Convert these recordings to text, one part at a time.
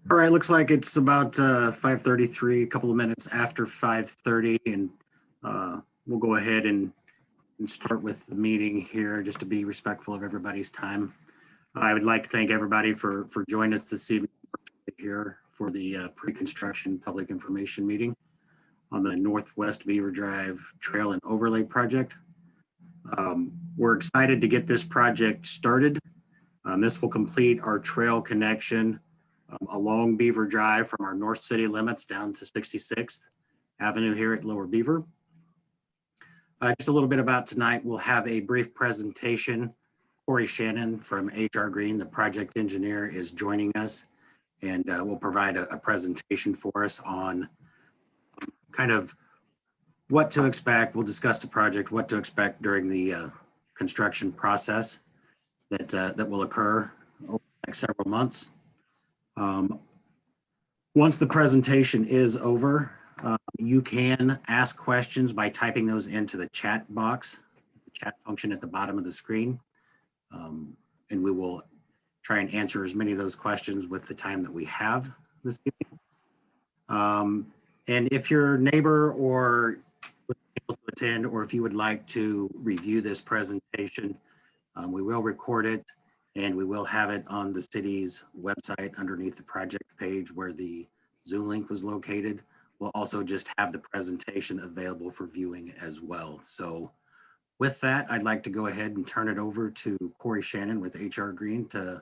All right, looks like it's about 5:33, a couple of minutes after 5:30, and we'll go ahead and start with the meeting here just to be respectful of everybody's time. I would like to thank everybody for joining us this evening here for the pre-construction public information meeting on the Northwest Beaver Drive Trail and Overlay Project. We're excited to get this project started. This will complete our trail connection along Beaver Drive from our north city limits down to 66th Avenue here at Lower Beaver. Just a little bit about tonight, we'll have a brief presentation. Cory Shannon from HR Green, the project engineer, is joining us, and will provide a presentation for us on kind of what to expect. We'll discuss the project, what to expect during the construction process that will occur over the next several months. Once the presentation is over, you can ask questions by typing those into the chat box, the chat function at the bottom of the screen. And we will try and answer as many of those questions with the time that we have this evening. And if your neighbor or able to attend, or if you would like to review this presentation, we will record it and we will have it on the city's website underneath the project page where the Zoom link was located. We'll also just have the presentation available for viewing as well. So with that, I'd like to go ahead and turn it over to Cory Shannon with HR Green to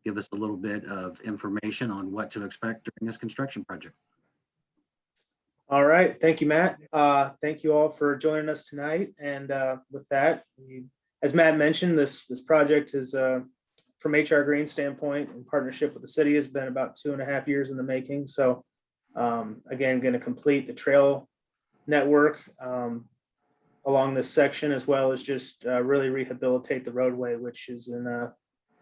give us a little bit of information on what to expect during this construction project. All right, thank you, Matt. Thank you all for joining us tonight. And with that, as Matt mentioned, this project is from HR Green standpoint, in partnership with the city, has been about 2.5 years in the making. So again, going to complete the trail network along this section, as well as just really rehabilitate the roadway, which is in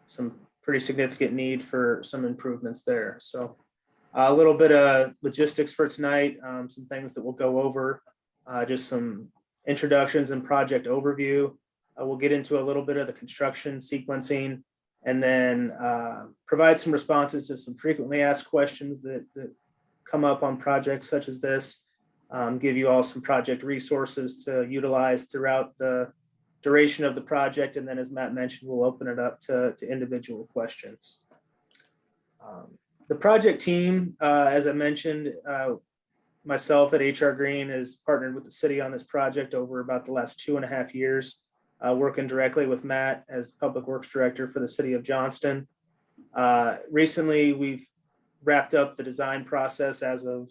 some pretty significant need for some improvements there. So a little bit of logistics for tonight, some things that we'll go over, just some introductions and project overview. We'll get into a little bit of the construction sequencing, and then provide some responses to some frequently asked questions that come up on projects such as this. Give you all some project resources to utilize throughout the duration of the project. And then, as Matt mentioned, we'll open it up to individual questions. The project team, as I mentioned, myself at HR Green has partnered with the city on this project over about the last 2.5 years, working directly with Matt as Public Works Director for the city of Johnston. Recently, we've wrapped up the design process as of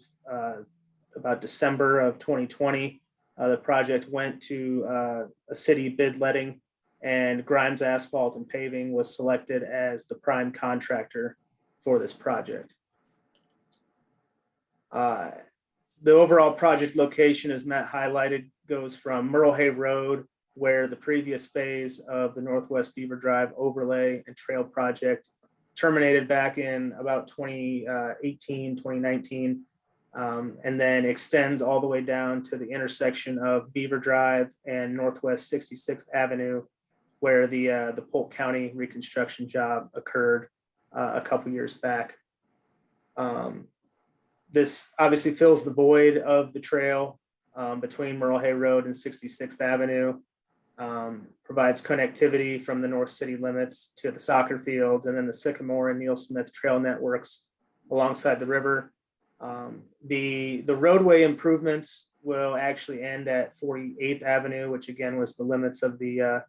about December of 2020. The project went to a city bid letting, and Grimes Asphalt and Paving was selected as the prime contractor for this project. The overall project location, as Matt highlighted, goes from Merle Hay Road, where the previous phase of the Northwest Beaver Drive overlay and trail project terminated back in about 2018, 2019, and then extends all the way down to the intersection of Beaver Drive and Northwest 66th Avenue, where the Polk County reconstruction job occurred a couple years back. This obviously fills the void of the trail between Merle Hay Road and 66th Avenue, provides connectivity from the North City limits to the soccer fields, and then the Sycamore and Neil Smith trail networks alongside the river. The roadway improvements will actually end at 48th Avenue, which again was the limits of the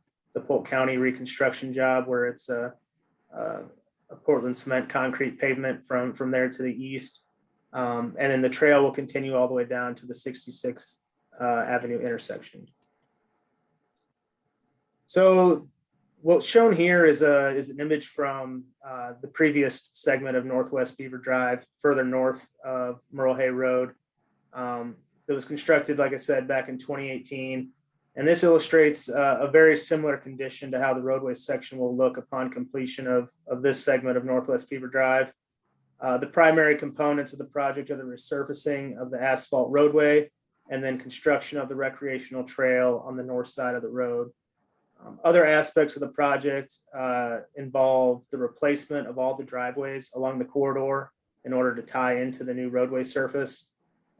Polk County reconstruction job, where it's a Portland cement concrete pavement from there to the east. And then the trail will continue all the way down to the 66th Avenue intersection. So what's shown here is an image from the previous segment of Northwest Beaver Drive, further north of Merle Hay Road. It was constructed, like I said, back in 2018. And this illustrates a very similar condition to how the roadway section will look upon completion of this segment of Northwest Beaver Drive. The primary components of the project are the resurfacing of the asphalt roadway and then construction of the recreational trail on the north side of the road. Other aspects of the project involve the replacement of all the driveways along the corridor in order to tie into the new roadway surface.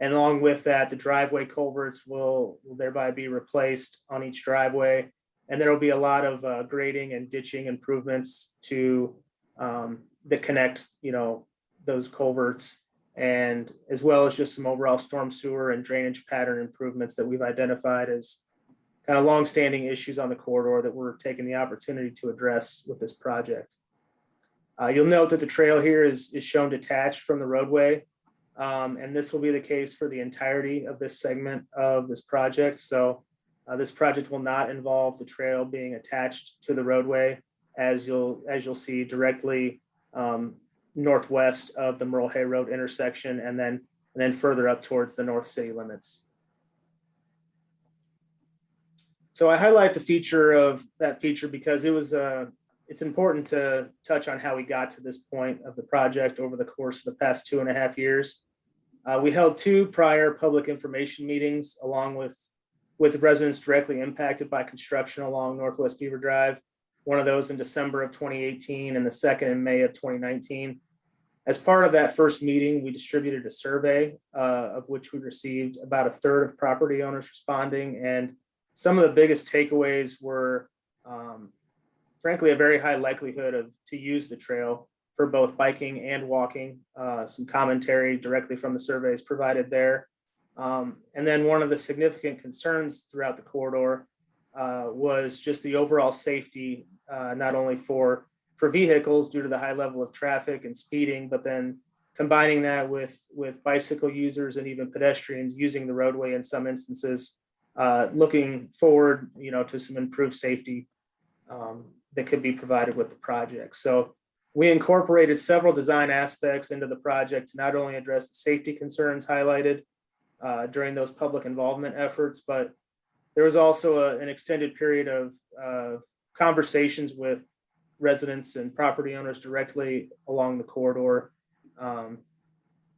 And along with that, the driveway culverts will thereby be replaced on each driveway. And there will be a lot of grading and ditching improvements to that connect, those culverts, and as well as just some overall storm sewer and drainage pattern improvements that we've identified as kind of longstanding issues on the corridor that we're taking the opportunity to address with this project. You'll note that the trail here is shown detached from the roadway, and this will be the case for the entirety of this segment of this project. So this project will not involve the trail being attached to the roadway, as you'll see directly northwest of the Merle Hay Road intersection, and then further up towards the north city limits. So I highlight the feature of that feature because it's important to touch on how we got to this point of the project over the course of the past 2.5 years. We held 2 prior public information meetings along with residents directly impacted by construction along Northwest Beaver Drive. One of those in December of 2018 and the second in May of 2019. As part of that first meeting, we distributed a survey of which we received about 1/3 of property owners responding. And some of the biggest takeaways were, frankly, a very high likelihood to use the trail for both biking and walking. Some commentary directly from the surveys provided there. And then one of the significant concerns throughout the corridor was just the overall safety, not only for vehicles due to the high level of traffic and speeding, but then combining that with bicycle users and even pedestrians using the roadway in some instances, looking forward, to some improved safety that could be provided with the project. So we incorporated several design aspects into the project to not only address the safety concerns highlighted during those public involvement efforts, but there was also an extended period of conversations with residents and property owners directly along the corridor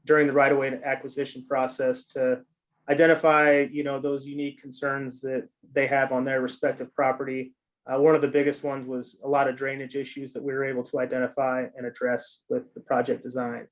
during the right-of-way acquisition process to identify, those unique concerns that they have on their respective property. One of the biggest ones was a lot of drainage issues that we were able to identify and address with the project design.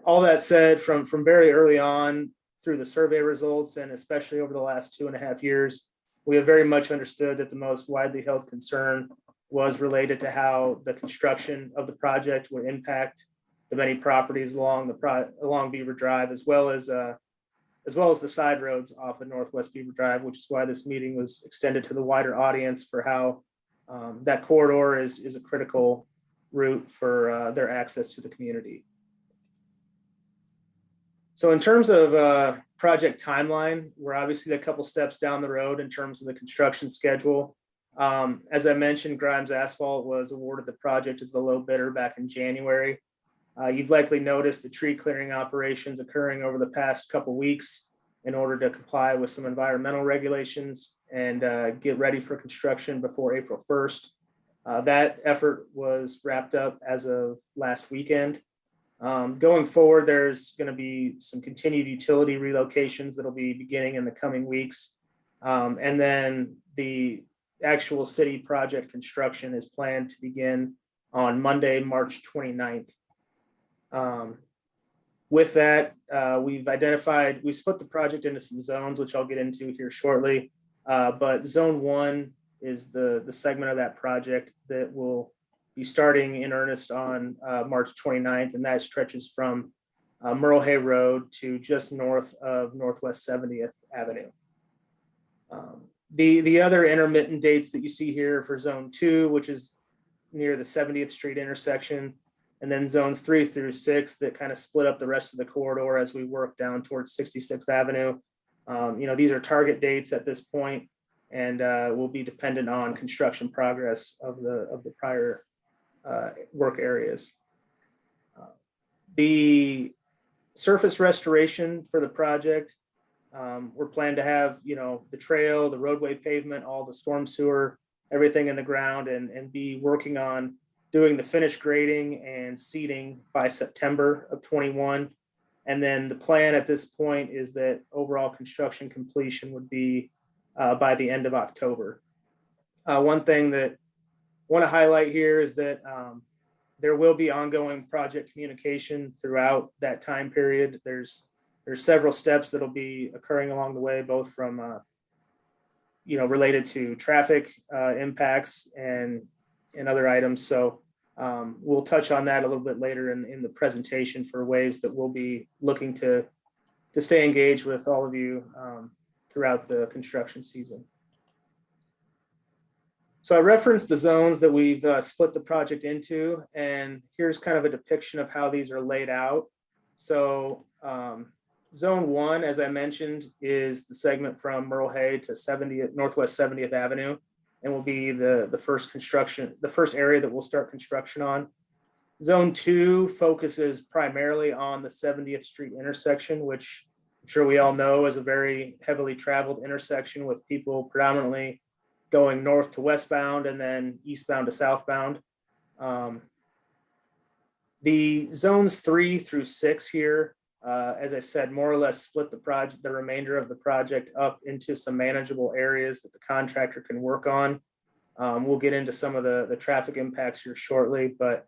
All that said, from very early on through the survey results, and especially over the last 2.5 years, we have very much understood that the most widely held concern was related to how the construction of the project would impact the many properties along Beaver Drive, as well as the side roads off of Northwest Beaver Drive, which is why this meeting was extended to the wider audience for how that corridor is a critical route for their access to the community. So in terms of project timeline, we're obviously a couple steps down the road in terms of the construction schedule. As I mentioned, Grimes Asphalt was awarded the project as the low bidder back in January. You've likely noticed the tree clearing operations occurring over the past couple weeks in order to comply with some environmental regulations and get ready for construction before April 1st. That effort was wrapped up as of last weekend. Going forward, there's going to be some continued utility relocations that'll be beginning in the coming weeks. And then the actual city project construction is planned to begin on Monday, March 29th. With that, we split the project into some zones, which I'll get into here shortly. But zone 1 is the segment of that project that will be starting in earnest on March 29th, and that stretches from Merle Hay Road to just north of Northwest 70th Avenue. The other intermittent dates that you see here for zone 2, which is near the 70th Street intersection, and then zones 3 through 6 that kind of split up the rest of the corridor as we work down towards 66th Avenue. These are target dates at this point and will be dependent on construction progress of the prior work areas. The surface restoration for the project, we're planning to have, the trail, the roadway pavement, all the storm sewer, everything in the ground, and be working on doing the finished grading and seeding by September of 21. And then the plan at this point is that overall construction completion would be by the end of October. One thing that I want to highlight here is that There will be ongoing project communication throughout that time period. There's several steps that'll be occurring along the way, both from related to traffic impacts and other items. So we'll touch on that a little bit later in the presentation for ways that we'll be looking to stay engaged with all of you throughout the construction season. So I referenced the zones that we've split the project into, and here's kind of a depiction of how these are laid out. So zone 1, as I mentioned, is the segment from Merle Hay to Northwest 70th Avenue, and will be the first area that we'll start construction on. Zone 2 focuses primarily on the 70th Street intersection, which I'm sure we all know is a very heavily traveled intersection with people predominantly going north to westbound and then eastbound to southbound. The zones 3 through 6 here, as I said, more or less split the remainder of the project up into some manageable areas that the contractor can work on. We'll get into some of the traffic impacts here shortly, but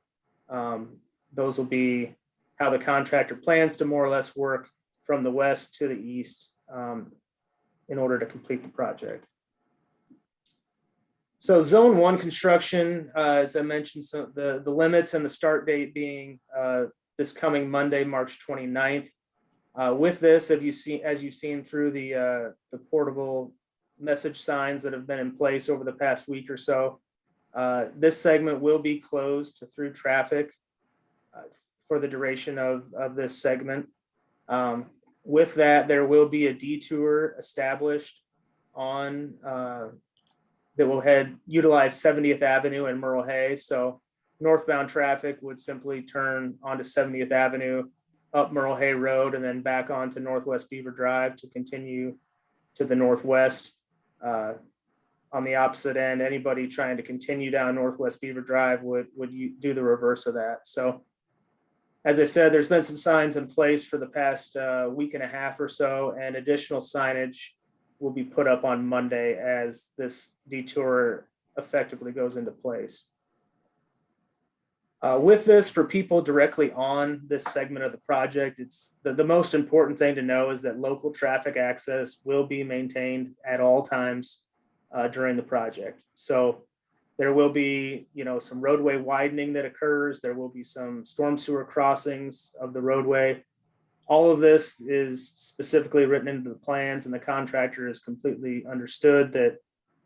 those will be how the contractor plans to more or less work from the west to the east in order to complete the project. So zone 1 construction, as I mentioned, so the limits and the start date being this coming Monday, March 29th. With this, as you've seen through the portable message signs that have been in place over the past week or so, this segment will be closed to through traffic for the duration of this segment. With that, there will be a detour established on that will utilize 70th Avenue and Merle Hay. So northbound traffic would simply turn onto 70th Avenue, up Merle Hay Road, and then back onto Northwest Beaver Drive to continue to the northwest. On the opposite end, anybody trying to continue down Northwest Beaver Drive would do the reverse of that. So as I said, there's been some signs in place for the past week and a half or so, and additional signage will be put up on Monday as this detour effectively goes into place. With this, for people directly on this segment of the project, it's the most important thing to know is that local traffic access will be maintained at all times during the project. So there will be, some roadway widening that occurs. There will be some storm sewer crossings of the roadway. All of this is specifically written into the plans, and the contractor is completely understood that,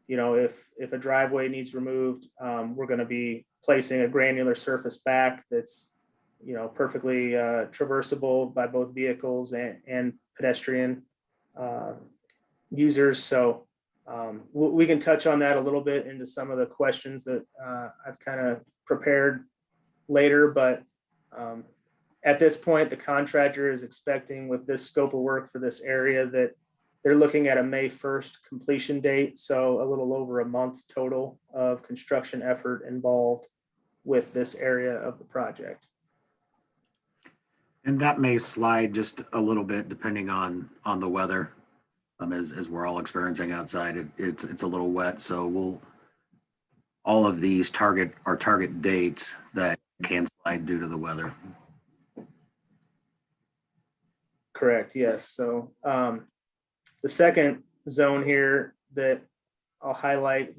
if a driveway needs removed, we're going to be placing a granular surface back that's, perfectly traversable by both vehicles and pedestrian users. So we can touch on that a little bit into some of the questions that I've kind of prepared later, but at this point, the contractor is expecting with this scope of work for this area that they're looking at a May 1st completion date. So a little over a month total of construction effort involved with this area of the project. And that may slide just a little bit depending on the weather. As we're all experiencing outside, it's a little wet. So all of these target dates that can slide due to the weather. Correct. Yes. So the second zone here that I'll highlight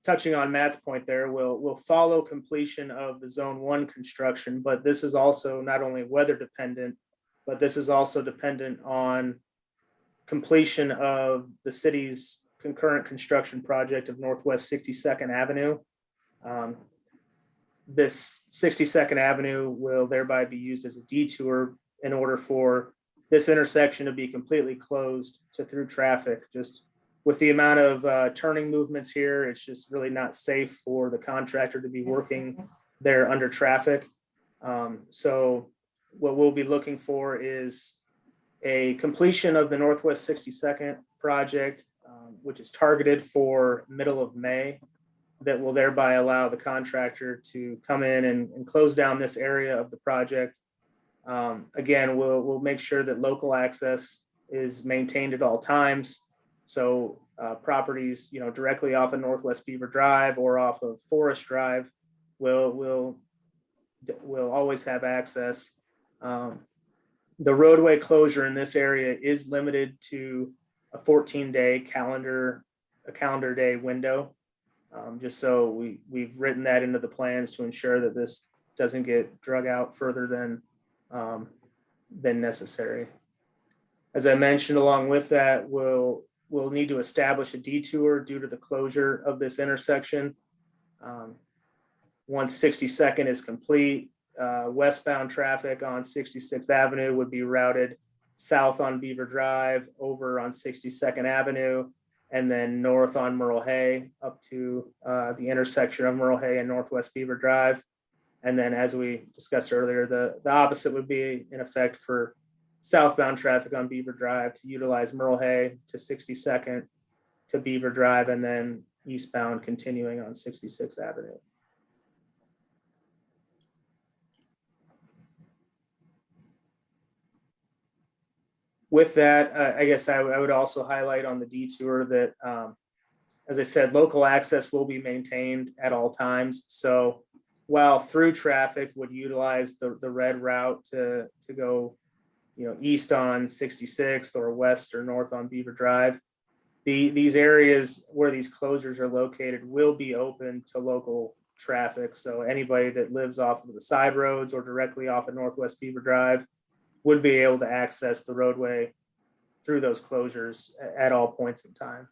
touching on Matt's point there, will follow completion of the zone 1 construction, but this is also not only weather dependent, but this is also dependent on completion of the city's concurrent construction project of Northwest 62nd Avenue. This 62nd Avenue will thereby be used as a detour in order for this intersection to be completely closed to through traffic. Just with the amount of turning movements here, it's just really not safe for the contractor to be working there under traffic. So what we'll be looking for is a completion of the Northwest 62nd project, which is targeted for middle of May, that will thereby allow the contractor to come in and close down this area of the project. Again, we'll make sure that local access is maintained at all times. So properties, directly off of Northwest Beaver Drive or off of Forest Drive will always have access. The roadway closure in this area is limited to a 14-day calendar day window. Just so we've written that into the plans to ensure that this doesn't get drug out further than necessary. As I mentioned, along with that, we'll need to establish a detour due to the closure of this intersection. Once 62nd is complete, westbound traffic on 66th Avenue would be routed south on Beaver Drive, over on 62nd Avenue, and then north on Merle Hay up to the intersection of Merle Hay and Northwest Beaver Drive. And then, as we discussed earlier, the opposite would be in effect for southbound traffic on Beaver Drive to utilize Merle Hay to 62nd to Beaver Drive, and then eastbound continuing on 66th Avenue. With that, I guess I would also highlight on the detour that, as I said, local access will be maintained at all times. So while through traffic would utilize the red route to go, east on 66th or west or north on Beaver Drive, these areas where these closures are located will be open to local traffic. So anybody that lives off of the side roads or directly off of Northwest Beaver Drive would be able to access the roadway through those closures at all points in time.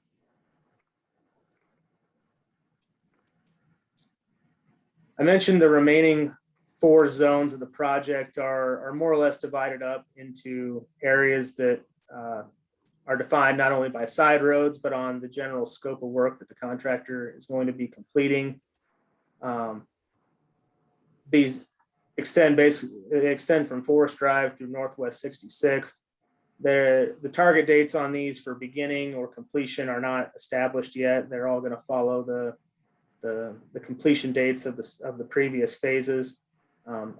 I mentioned the remaining 4 zones of the project are more or less divided up into areas that are defined not only by side roads, but on the general scope of work that the contractor is going to be completing. These extend from Forest Drive through Northwest 66th. The target dates on these for beginning or completion are not established yet. They're all going to follow the completion dates of the previous phases.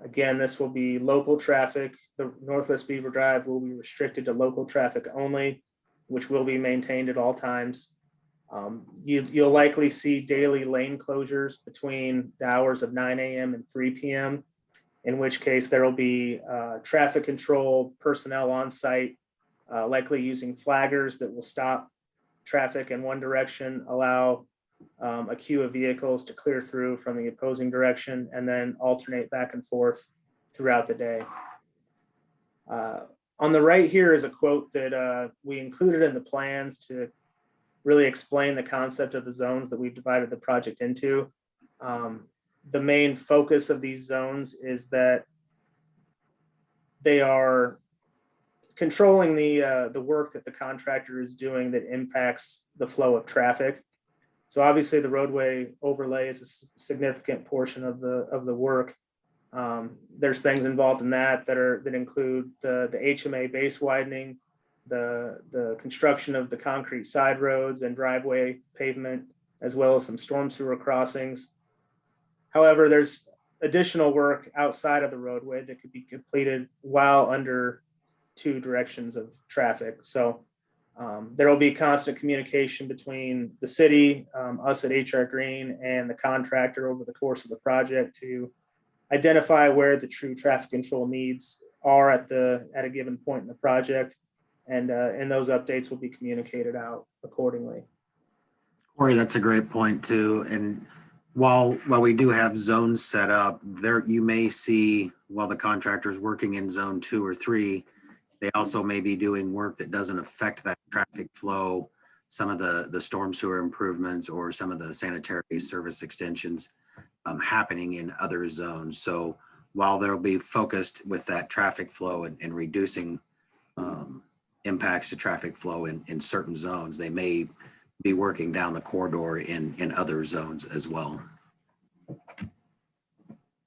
Again, this will be local traffic. The Northwest Beaver Drive will be restricted to local traffic only, which will be maintained at all times. You'll likely see daily lane closures between the hours of 9 a.m. and 3 p.m., in which case there will be traffic control personnel on site, likely using flaggers that will stop traffic in one direction, allow a queue of vehicles to clear through from the opposing direction, and then alternate back and forth throughout the day. On the right here is a quote that we included in the plans to really explain the concept of the zones that we've divided the project into. The main focus of these zones is that they are controlling the work that the contractor is doing that impacts the flow of traffic. So obviously the roadway overlay is a significant portion of the work. There's things involved in that include the HMA base widening, the construction of the concrete side roads and driveway pavement, as well as some storm sewer crossings. However, there's additional work outside of the roadway that could be completed while under 2 directions of traffic. So there will be constant communication between the city, us at HR Green, and the contractor over the course of the project to identify where the true traffic control needs are at a given point in the project, and those updates will be communicated out accordingly. Cory, that's a great point too. And while we do have zones set up, there you may see while the contractor is working in zone 2 or 3, they also may be doing work that doesn't affect that traffic flow, some of the storm sewer improvements or some of the sanitary service extensions happening in other zones. So while they'll be focused with that traffic flow and reducing impacts to traffic flow in certain zones, they may be working down the corridor in other zones as well.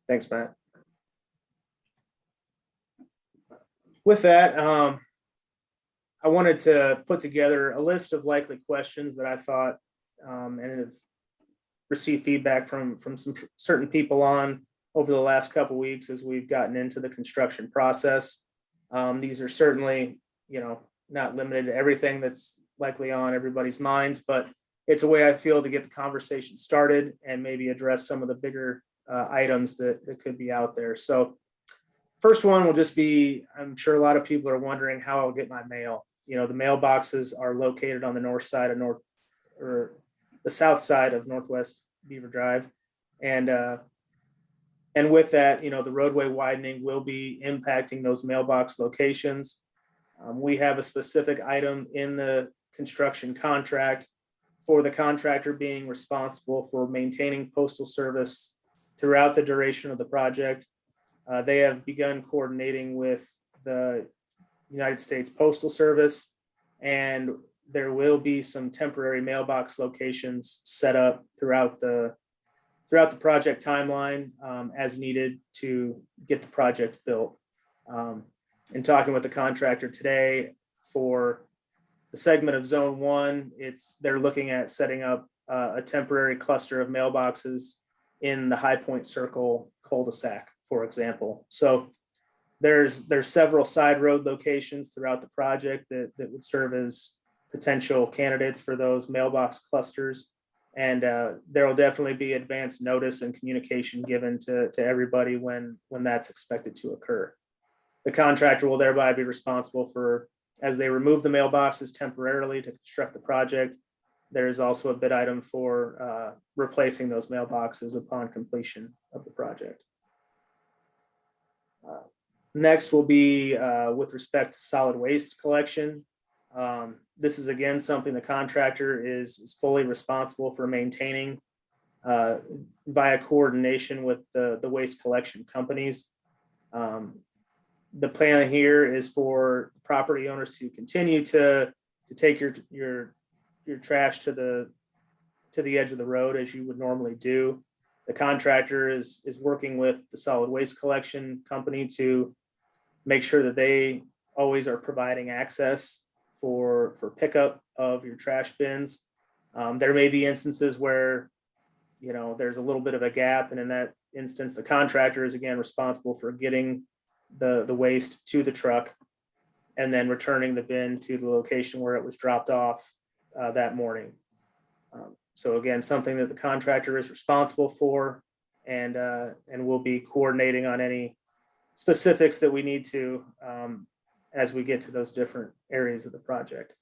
Thanks, Matt. With that, I wanted to put together a list of likely questions that I thought and have received feedback from some certain people on over the last couple of weeks as we've gotten into the construction process. These are certainly, not limited to everything that's likely on everybody's minds, but it's a way I feel to get the conversation started and maybe address some of the bigger items that could be out there. So first one will just be, I'm sure a lot of people are wondering how I'll get my mail. The mailboxes are located on the north side of the south side of Northwest Beaver Drive. And with that, the roadway widening will be impacting those mailbox locations. We have a specific item in the construction contract for the contractor being responsible for maintaining postal service throughout the duration of the project. They have begun coordinating with the United States Postal Service, and there will be some temporary mailbox locations set up throughout the project timeline as needed to get the project built. In talking with the contractor today for the segment of Zone 1, they're looking at setting up a temporary cluster of mailboxes in the High Point Circle cul-de-sac, for example. So there's several side road locations throughout the project that would serve as potential candidates for those mailbox clusters. And there will definitely be advanced notice and communication given to everybody when that's expected to occur. The contractor will thereby be responsible for, as they remove the mailboxes temporarily to construct the project, there is also a bid item for replacing those mailboxes upon completion of the project. Next will be with respect to solid waste collection. This is again something the contractor is fully responsible for maintaining via coordination with the waste collection companies. The plan here is for property owners to continue to take your trash to the edge of the road as you would normally do. The contractor is working with the solid waste collection company to make sure that they always are providing access for pickup of your trash bins. There may be instances where there's a little bit of a gap, and in that instance the contractor is again responsible for getting the waste to the truck and then returning the bin to the location where it was dropped off that morning. So again, something that the contractor is responsible for, and we'll be coordinating on any specifics that we need to as we get to those different areas of the project.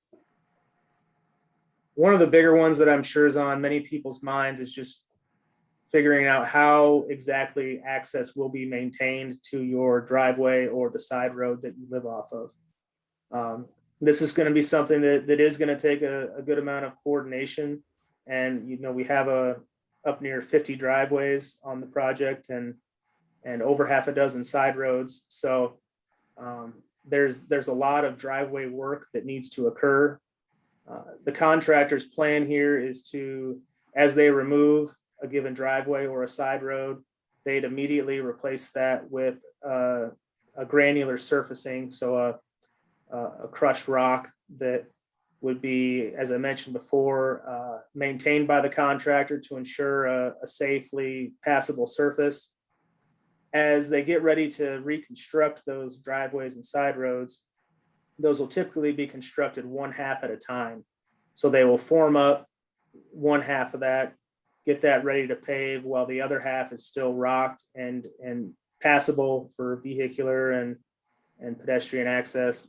One of the bigger ones that I'm sure is on many people's minds is just figuring out how exactly access will be maintained to your driveway or the side road that you live off of. This is going to be something that is going to take a good amount of coordination. And, we have up near 50 driveways on the project and over half a dozen side roads. So there's a lot of driveway work that needs to occur. The contractor's plan here is to, as they remove a given driveway or a side road, they'd immediately replace that with a granular surfacing, so a crushed rock that would be, as I mentioned before, maintained by the contractor to ensure a safely passable surface. As they get ready to reconstruct those driveways and side roads, those will typically be constructed one half at a time. So they will form up one half of that, get that ready to pave, while the other half is still rocked and passable for vehicular and pedestrian access.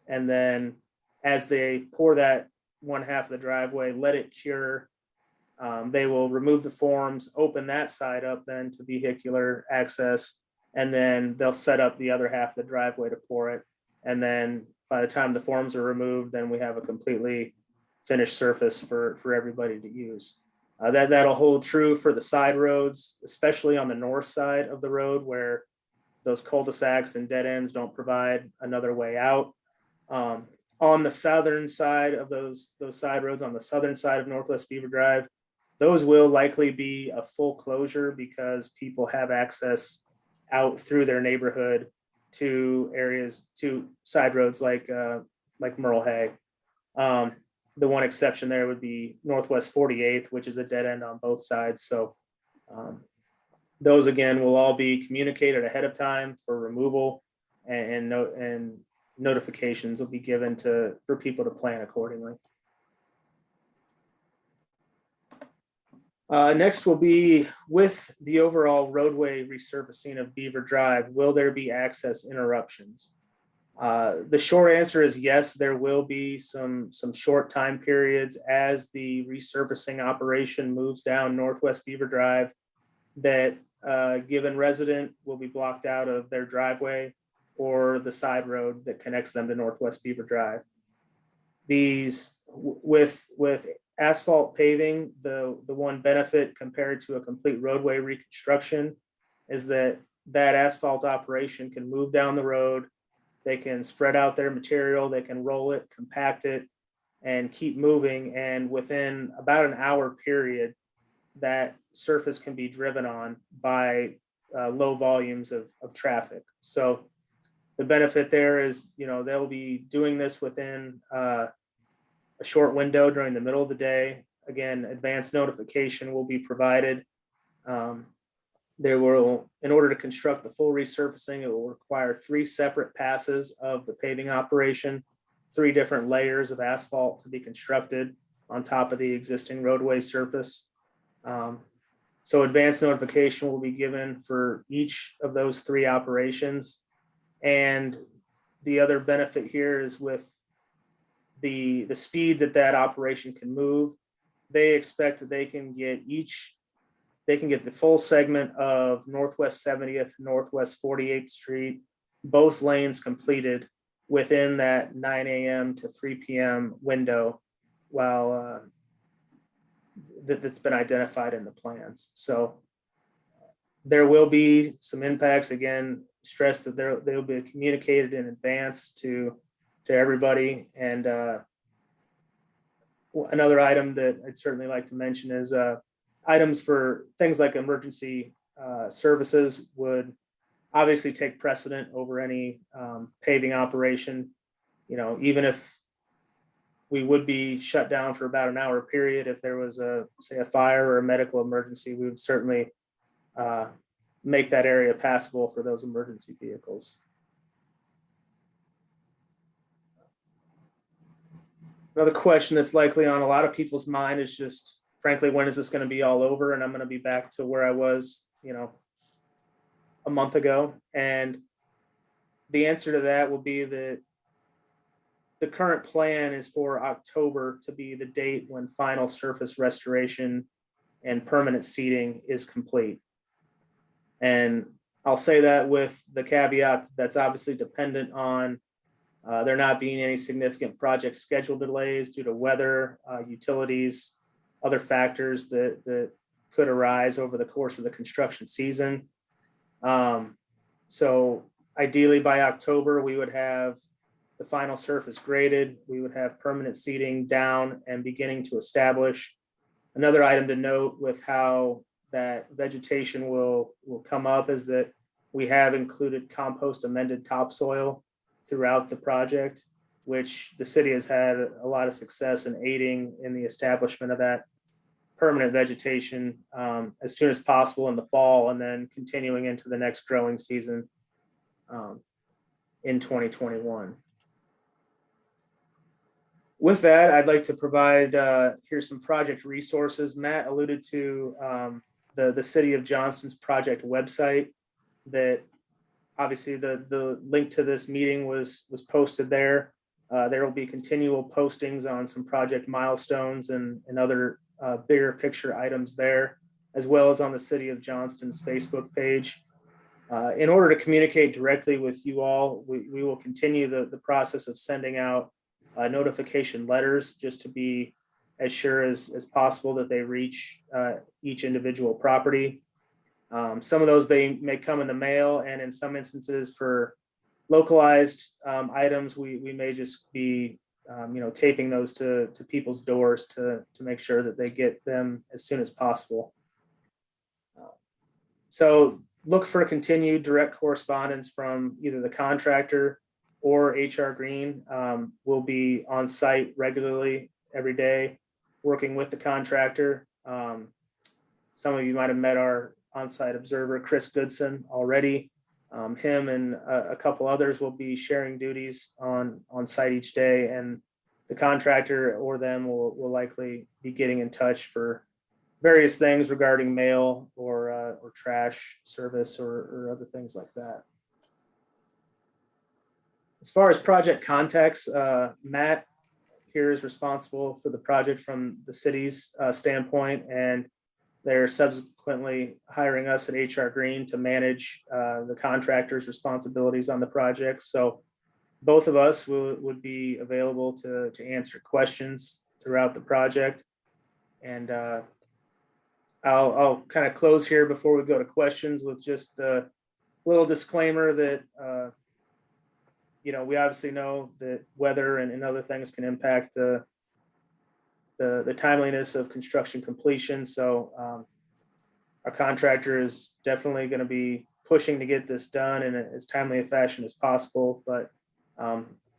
And then as they pour that one half of the driveway, let it cure, they will remove the forms, open that side up then to vehicular access, and then they'll set up the other half of the driveway to pour it. And then by the time the forms are removed, then we have a completely finished surface for everybody to use. That'll hold true for the side roads, especially on the north side of the road where those cul-de-sacs and dead ends don't provide another way out. On the southern side of those side roads, on the southern side of Northwest Beaver Drive, those will likely be a full closure because people have access out through their neighborhood to side roads like Merle Hay. The one exception there would be Northwest 48th, which is a dead end on both sides. So those again will all be communicated ahead of time for removal, and notifications will be given for people to plan accordingly. Next will be with the overall roadway resurfacing of Beaver Drive, will there be access interruptions? The short answer is yes, there will be some short time periods as the resurfacing operation moves down Northwest Beaver Drive that given resident will be blocked out of their driveway or the side road that connects them to Northwest Beaver Drive. These with asphalt paving, the one benefit compared to a complete roadway reconstruction is that asphalt operation can move down the road. They can spread out their material, they can roll it, compact it, and keep moving. And within about an hour period, that surface can be driven on by low volumes of traffic. So the benefit there is, they'll be doing this within a short window during the middle of the day. Again, advanced notification will be provided. There will, in order to construct the full resurfacing, it will require 3 separate passes of the paving operation, 3 different layers of asphalt to be constructed on top of the existing roadway surface. So advanced notification will be given for each of those 3 operations. And the other benefit here is with the speed that operation can move, they expect that they can get the full segment of Northwest 70th, Northwest 48th Street, both lanes completed within that 9 a.m. to 3 p.m. window, while that's been identified in the plans. So there will be some impacts. Again, stress that they'll be communicated in advance to everybody. And another item that I'd certainly like to mention is items for things like emergency services would obviously take precedent over any paving operation. Even if we would be shut down for about an hour period, if there was a fire or a medical emergency, we would certainly make that area passable for those emergency vehicles. Another question that's likely on a lot of people's mind is just, frankly, when is this going to be all over? And I'm going to be back to where I was, a month ago. And the answer to that will be that the current plan is for October to be the date when final surface restoration and permanent seating is complete. And I'll say that with the caveat that's obviously dependent on there not being any significant project schedule delays due to weather, utilities, other factors that could arise over the course of the construction season. So ideally by October, we would have the final surface graded, we would have permanent seating down and beginning to establish. Another item to note with how that vegetation will come up is that we have included compost amended topsoil throughout the project, which the city has had a lot of success in aiding in the establishment of that permanent vegetation as soon as possible in the fall, and then continuing into the next growing season in 2021. With that, I'd like to provide here's some project resources. Matt alluded to the City of Johnston's project website. That obviously the link to this meeting was posted there. There will be continual postings on some project milestones and other bigger picture items there, as well as on the City of Johnston's Facebook page. In order to communicate directly with you all, we will continue the process of sending out notification letters just to be as sure as possible that they reach each individual property. Some of those may come in the mail, and in some instances for localized items, we may just be taping those to people's doors to make sure that they get them as soon as possible. So look for continued direct correspondence from either the contractor or HR Green. Will be on site regularly every day, working with the contractor. Some of you might have met our on-site observer, Chris Goodson, already. Him and a couple others will be sharing duties on site each day, and the contractor or them will likely be getting in touch for various things regarding mail or trash service or other things like that. As far as project context, Matt here is responsible for the project from the city's standpoint, and they're subsequently hiring us at HR Green to manage the contractor's responsibilities on the project. So both of us would be available to answer questions throughout the project. And I'll kind of close here before we go to questions with just a little disclaimer that we obviously know that weather and other things can impact the timeliness of construction completion. So our contractor is definitely going to be pushing to get this done in as timely a fashion as possible. But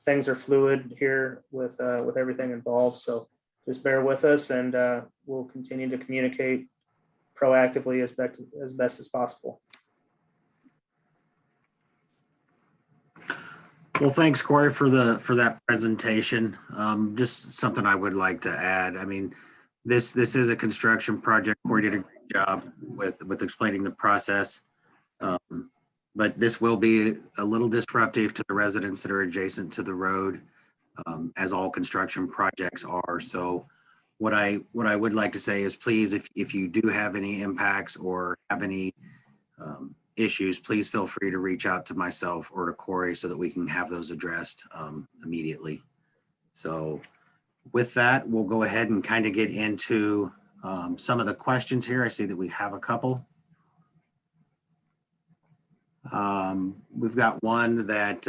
things are fluid here with everything involved. So just bear with us, and we'll continue to communicate proactively as best as possible. Well, thanks, Cory, for that presentation. Just something I would like to add. I mean, this is a construction project. Cory did a great job with explaining the process, but this will be a little disruptive to the residents that are adjacent to the road, as all construction projects are. So, what I would like to say is, please, if you do have any impacts or have any issues, please feel free to reach out to myself or to Cory so that we can have those addressed immediately. So with that, we'll go ahead and kind of get into some of the questions here. I see that we have a couple. We've got one that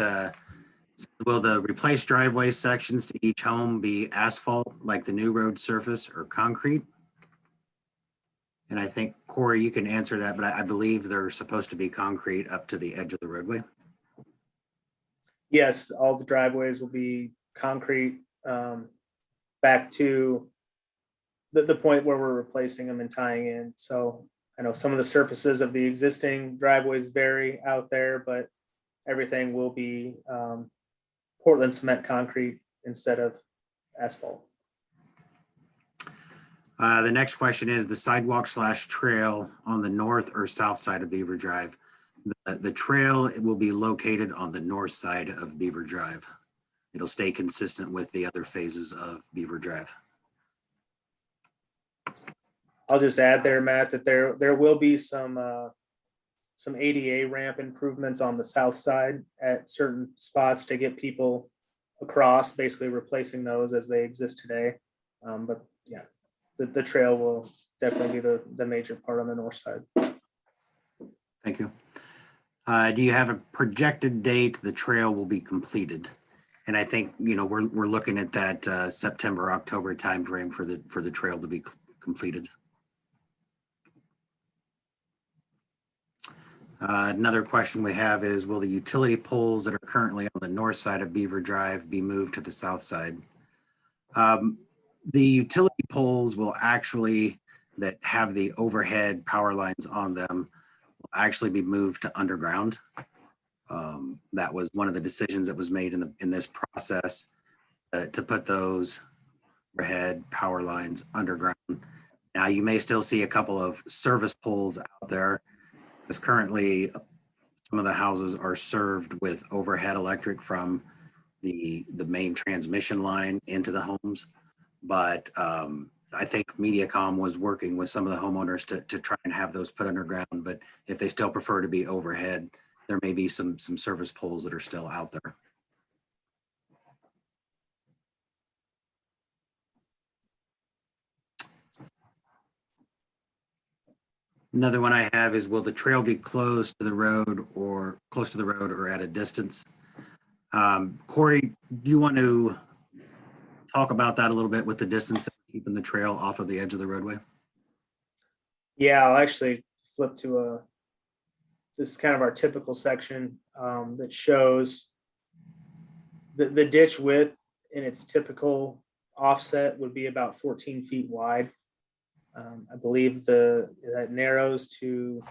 will the replaced driveway sections to each home be asphalt like the new road surface or concrete? And I think, Cory, you can answer that, but I believe they're supposed to be concrete up to the edge of the roadway. Yes, all the driveways will be concrete back to the point where we're replacing them and tying in. So I know some of the surfaces of the existing driveways vary out there, but everything will be Portland cement concrete instead of asphalt. The next question is the sidewalk / trail on the north or south side of Beaver Drive. The trail will be located on the north side of Beaver Drive. It'll stay consistent with the other phases of Beaver Drive. I'll just add there, Matt, that there will be some ADA ramp improvements on the south side at certain spots to get people across, basically replacing those as they exist today. But yeah, the trail will definitely be the major part on the north side. Thank you. Do you have a projected date the trail will be completed? And I think, we're looking at that September, October timeframe for the trail to be completed. Another question we have is, will the utility poles that are currently on the north side of Beaver Drive be moved to the south side? The utility poles will actually, that have the overhead power lines on them, will actually be moved to underground. That was one of the decisions that was made in this process, to put those overhead power lines underground. Now, you may still see a couple of service poles out there, because currently some of the houses are served with overhead electric from the main transmission line into the homes. But I think Mediacom was working with some of the homeowners to try and have those put underground. But if they still prefer to be overhead, there may be some service poles that are still out there. Another one I have is, will the trail be close to the road or at a distance? Cory, do you want to talk about that a little bit with the distance of keeping the trail off of the edge of the roadway? Yeah, I'll actually flip to this is kind of our typical section that shows the ditch width in its typical offset would be about 14 feet wide. I believe that narrows to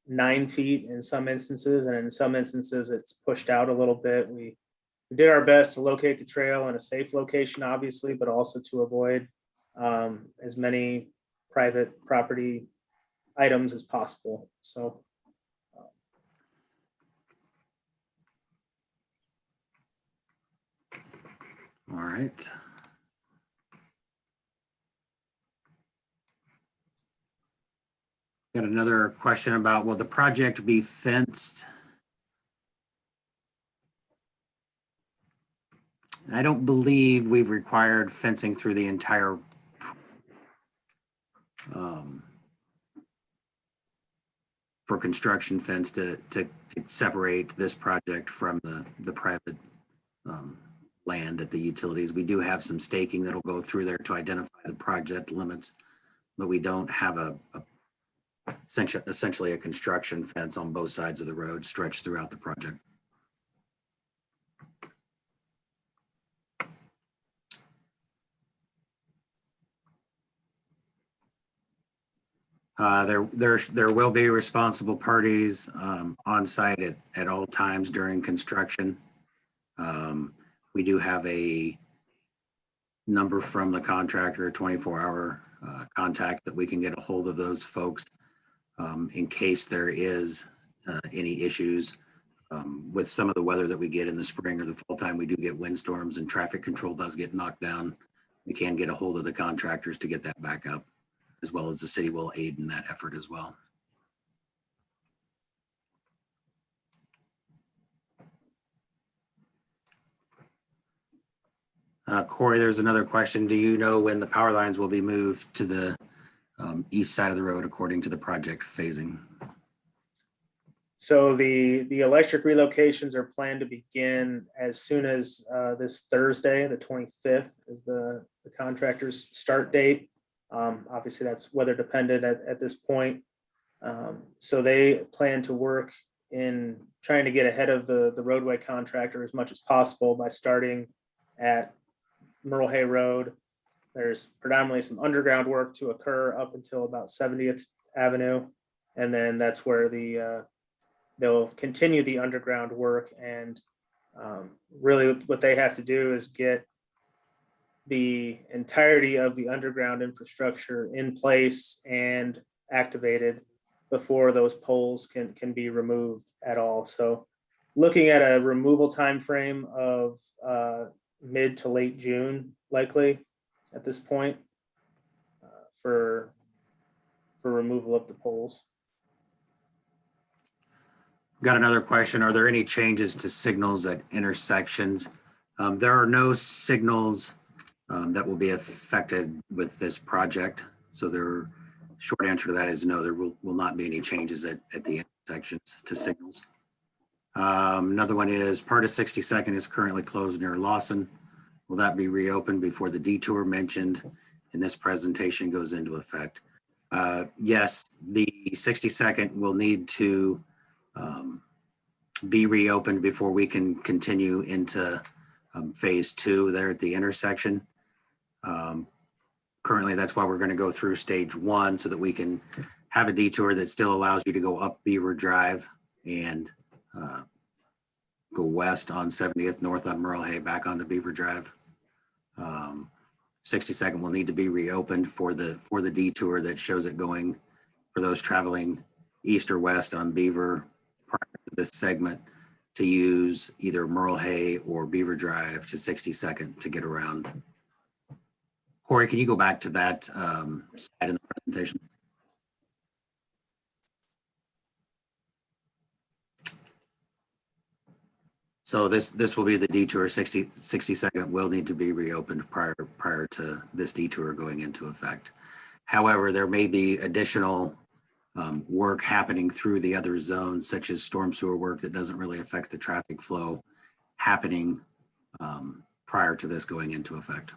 9 feet in some instances, and in some instances it's pushed out a little bit. We did our best to locate the trail in a safe location, obviously, but also to avoid as many private property items as possible. So All right. Got another question about, will the project be fenced? I don't believe we've required fencing through the entire for construction fence to separate this project from the private land at the utilities. We do have some staking that'll go through there to identify the project limits, but we don't have essentially a construction fence on both sides of the road stretched throughout the project. There will be responsible parties on site at all times during construction. We do have a number from the contractor, 24-hour contact that we can get a hold of those folks in case there is any issues with some of the weather that we get in the spring or the fall time. We do get windstorms and traffic control does get knocked down. We can get a hold of the contractors to get that back up, as well as the city will aid in that effort as well. Cory, there's another question. Do you know when the power lines will be moved to the east side of the road according to the project phasing? So the electric relocations are planned to begin as soon as this Thursday, the 25th, is the contractor's start date. Obviously, that's weather dependent at this point. So they plan to work in trying to get ahead of the roadway contractor as much as possible by starting at Merle Hay Road. There's predominantly some underground work to occur up until about 70th Avenue. And then that's where they'll continue the underground work. And really what they have to do is get the entirety of the underground infrastructure in place and activated before those poles can be removed at all. So looking at a removal time frame of mid to late June, likely at this point, for removal of the poles. Got another question. Are there any changes to signals at intersections? There are no signals that will be affected with this project. So the short answer to that is no, there will not be any changes at the intersections to signals. Another one is part of 62nd is currently closed near Lawson. Will that be reopened before the detour mentioned in this presentation goes into effect? Yes, the 62nd will need to be reopened before we can continue into phase 2 there at the intersection. Currently, that's why we're going to go through stage 1 so that we can have a detour that still allows you to go up Beaver Drive and go west on 70th, north on Merle Hay, back onto Beaver Drive. 62nd will need to be reopened for the detour that shows it going for those traveling east or west on Beaver prior to this segment to use either Merle Hay or Beaver Drive to 62nd to get around. Cory, can you go back to that slide in the presentation? So this will be the detour. 62nd will need to be reopened prior to this detour going into effect. However, there may be additional work happening through the other zones, such as storm sewer work that doesn't really affect the traffic flow happening prior to this going into effect.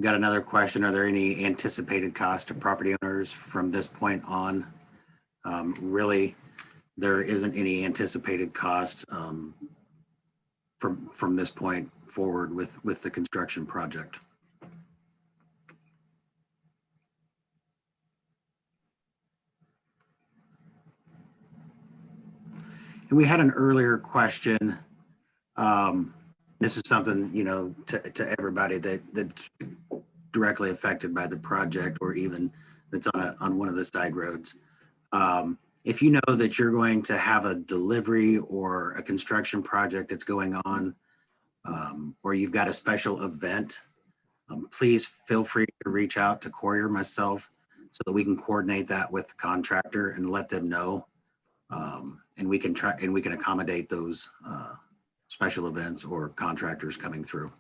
Got another question. Are there any anticipated costs to property owners from this point on? Really, there isn't any anticipated cost from this point forward with the construction project. And we had an earlier question This is something, you know, to everybody that's directly affected by the project, or even that's on one of the side roads. If you know that you're going to have a delivery or a construction project that's going on, or you've got a special event, please feel free to reach out to Cory or myself so that we can coordinate that with the contractor and let them know. And we can accommodate those special events or contractors coming through.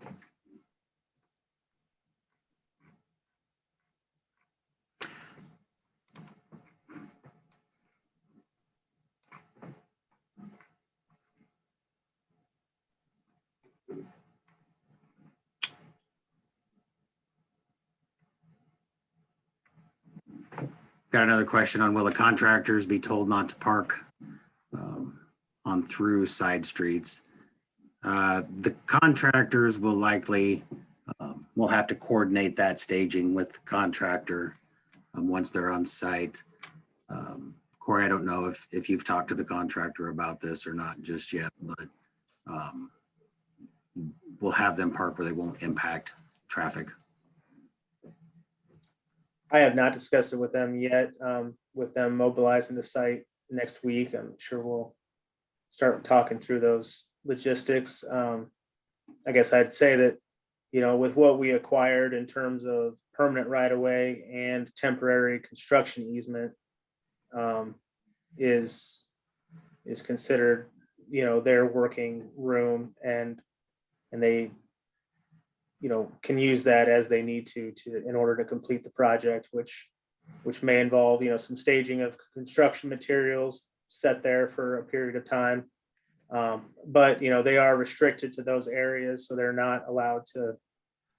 Got another question on, will the contractors be told not to park on through side streets? The contractors will likely, will have to coordinate that staging with the contractor once they're on site. Cory, I don't know if you've talked to the contractor about this or not just yet, but we'll have them park where they won't impact traffic. I have not discussed it with them yet. With them mobilizing the site next week, I'm sure we'll start talking through those logistics. I guess I'd say that, you know, with what we acquired in terms of permanent right of way and temporary construction easement, is considered, you know, their working room, and they, you know, can use that as they need to in order to complete the project, which may involve, you know, some staging of construction materials set there for a period of time. But, you know, they are restricted to those areas, so they're not allowed to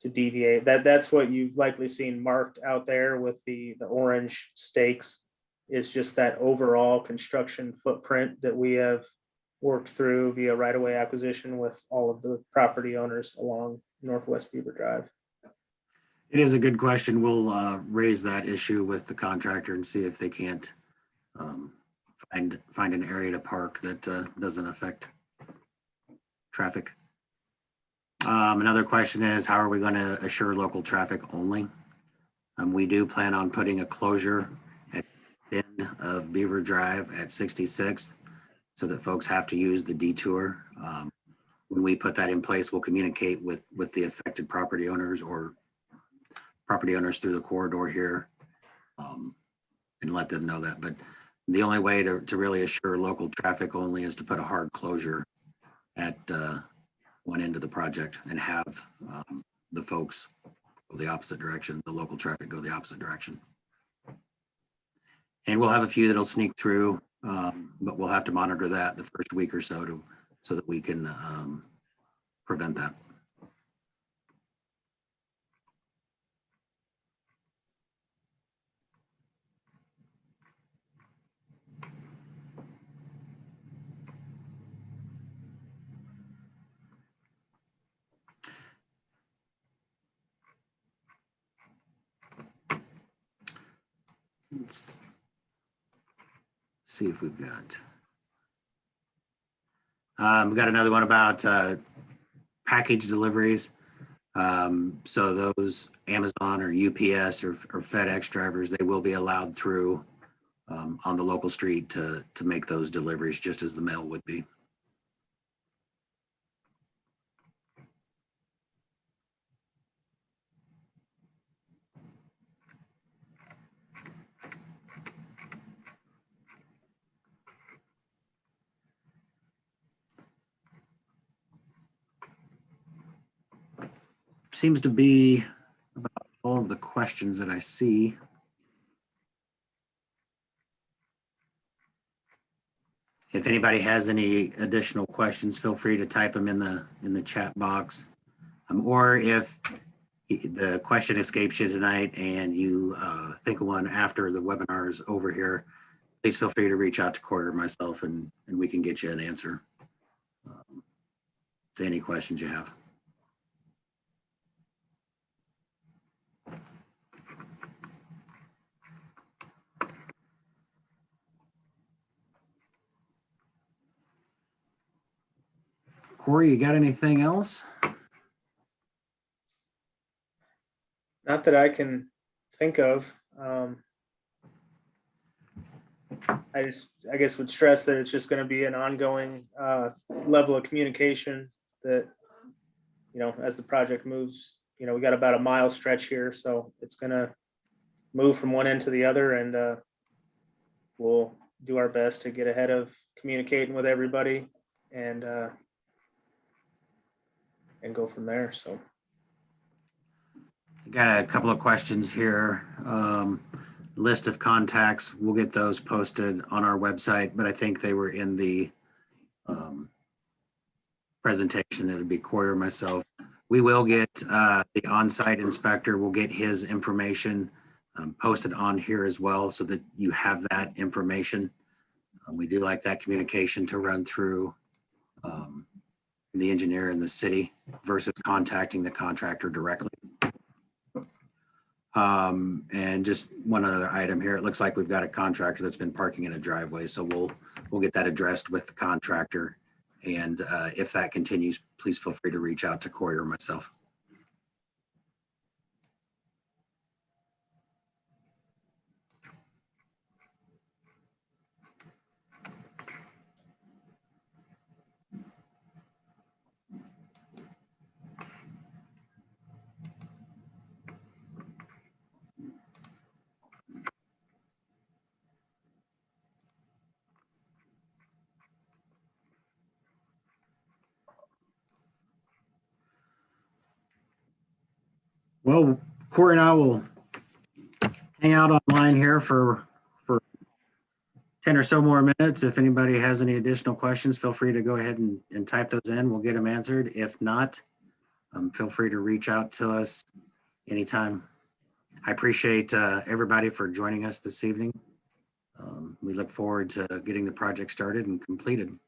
deviate. That's what you've likely seen marked out there with the orange stakes, is just that overall construction footprint that we have worked through via right-of-way acquisition with all of the property owners along Northwest Beaver Drive. It is a good question. We'll raise that issue with the contractor and see if they can't find an area to park that doesn't affect traffic. Another question is, how are we going to assure local traffic only? We do plan on putting a closure at the end of Beaver Drive at 66th so that folks have to use the detour. When we put that in place, we'll communicate with the affected property owners or property owners through the corridor here and let them know that. But the only way to really assure local traffic only is to put a hard closure at one end of the project and have the folks go the opposite direction, the local traffic go the opposite direction. And we'll have a few that'll sneak through, but we'll have to monitor that the first week or so so that we can prevent that. Let's see if we've got another one about package deliveries. So those Amazon or UPS or FedEx drivers, they will be allowed through on the local street to make those deliveries just as the mail would be. Seems to be about all of the questions that I see. If anybody has any additional questions, feel free to type them in the chat box. Or if the question escapes you tonight and you think of one after the webinar is over here, please feel free to reach out to Cory or myself and we can get you an answer to any questions you have. Cory, you got anything else? Not that I can think of. I guess would stress that it's just going to be an ongoing level of communication that, as the project moves, we got about a mile stretch here, so it's going to move from one end to the other, and we'll do our best to get ahead of communicating with everybody and go from there. So. Got a couple of questions here. List of contacts, we'll get those posted on our website, but I think they were in the presentation. That'd be Cory or myself. We will get the on-site inspector, we'll get his information posted on here as well so that you have that information. We do like that communication to run through the engineer in the city versus contacting the contractor directly. And just one other item here. It looks like we've got a contractor that's been parking in a driveway. So we'll get that addressed with the contractor. And if that continues, please feel free to reach out to Cory or myself. Well, Cory and I will hang out online here for 10 or so more minutes. If anybody has any additional questions, feel free to go ahead and type those in. We'll get them answered. If not, feel free to reach out to us anytime. I appreciate everybody for joining us this evening. We look forward to getting the project started and completed.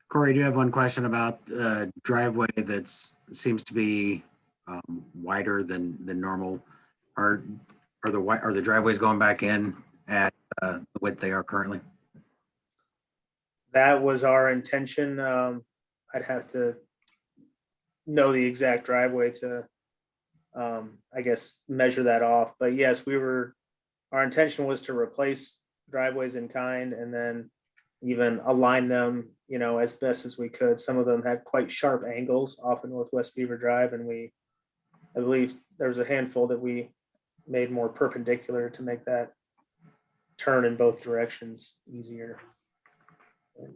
Cory, do you have one question about driveway that seems to be wider than normal? Are the driveways going back in at the width they are currently? That was our intention. I'd have to know the exact driveway to, I guess, measure that off. But yes, our intention was to replace driveways in kind and then even align them, as best as we could. Some of them had quite sharp angles off of Northwest Beaver Drive, and I believe there was a handful that we made more perpendicular to make that turn in both directions easier. And,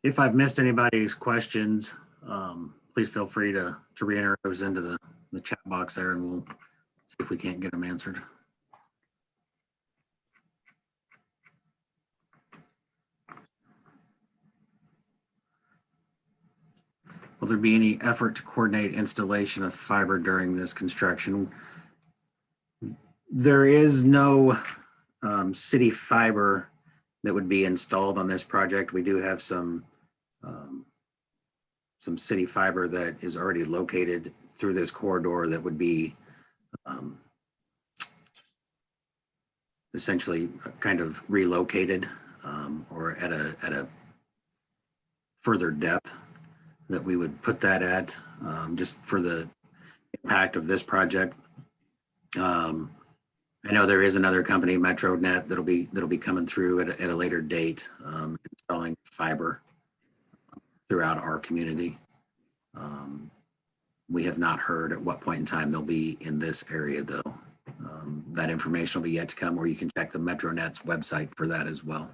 If I've missed anybody's questions, please feel free to re-enter those into the chat box there, and we'll see if we can't get them answered. Will there be any effort to coordinate installation of fiber during this construction? There is no city fiber that would be installed on this project. We do have some city fiber that is already located through this corridor that would be essentially kind of relocated or at a further depth that we would put that at just for the impact of this project. I know there is another company, MetroNet, that'll be coming through at a later date, installing fiber throughout our community. We have not heard at what point in time they'll be in this area, though. That information will be yet to come, or you can check the MetroNet's website for that as well.